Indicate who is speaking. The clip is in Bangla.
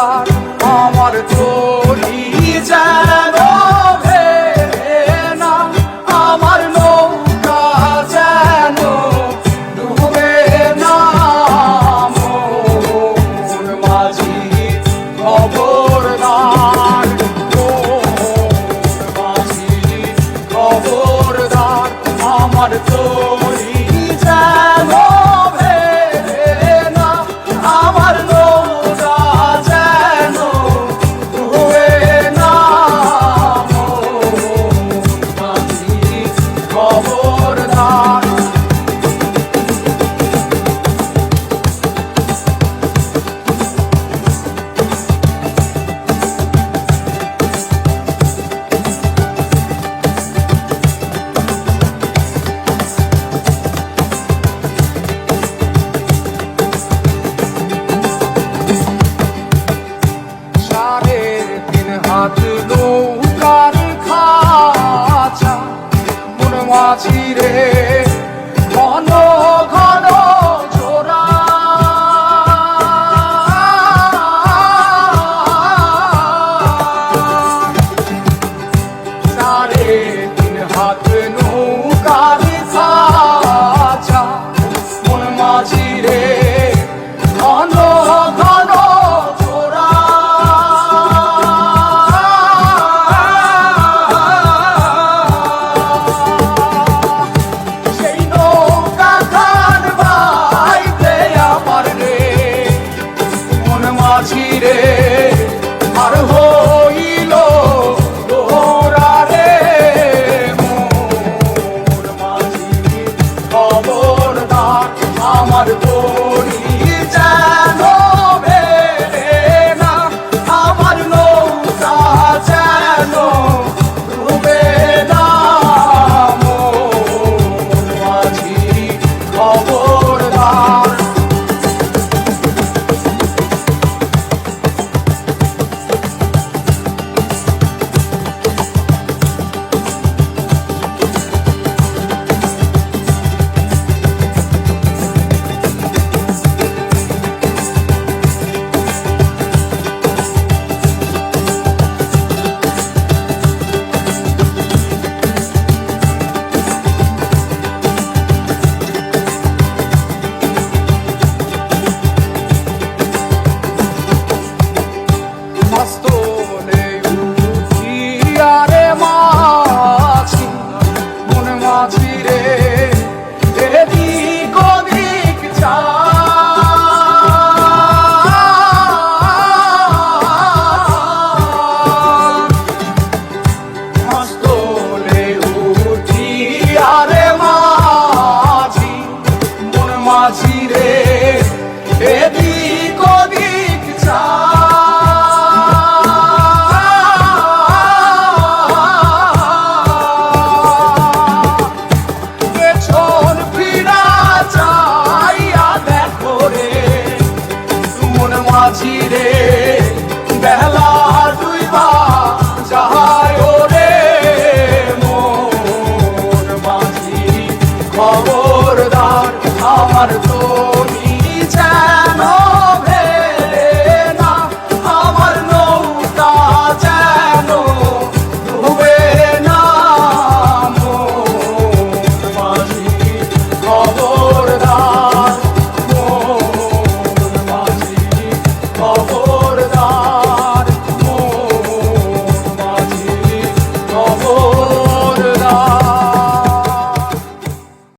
Speaker 1: খবরদার আমার তরি যেন ভেবে না, আমার নৌকা যেন ডুবে না। মোর মাঝি খবরদার, মোর মাঝি খবরদার আমার তরি যেন ভেবে না, আমার নৌকা যেন ডুবে না। মোর মাঝি খবরদার। সাড়ে তিন হাত নৌকার খাঁচা, মন মাঝি রে ঘন ঘন জোড়া। সাড়ে তিন হাত নৌকার খাঁচা, মন মাঝি রে ঘন ঘন জোড়া। সেই নৌকা খান বাইতে আমার রে মন মাঝি রে আর হইল গোরা রে। মোর মাঝি খবরদার আমার তরি যেন ভেবে না, আমার নৌকা যেন ডুবে না। মোর মাঝি খবরদার। মাস্তলে উঠিয়া রে মাঝি, মন মাঝি রে এদিক ওদিক যায়। মাস্তলে উঠিয়া রে মাঝি, মন মাঝি রে এদিক ওদিক যায়। পেছন ফিরা চাইয়া দেখো রে মন মাঝি রে বেলা ডুইবা যায় রে। মোর মাঝি খবরদার আমার তো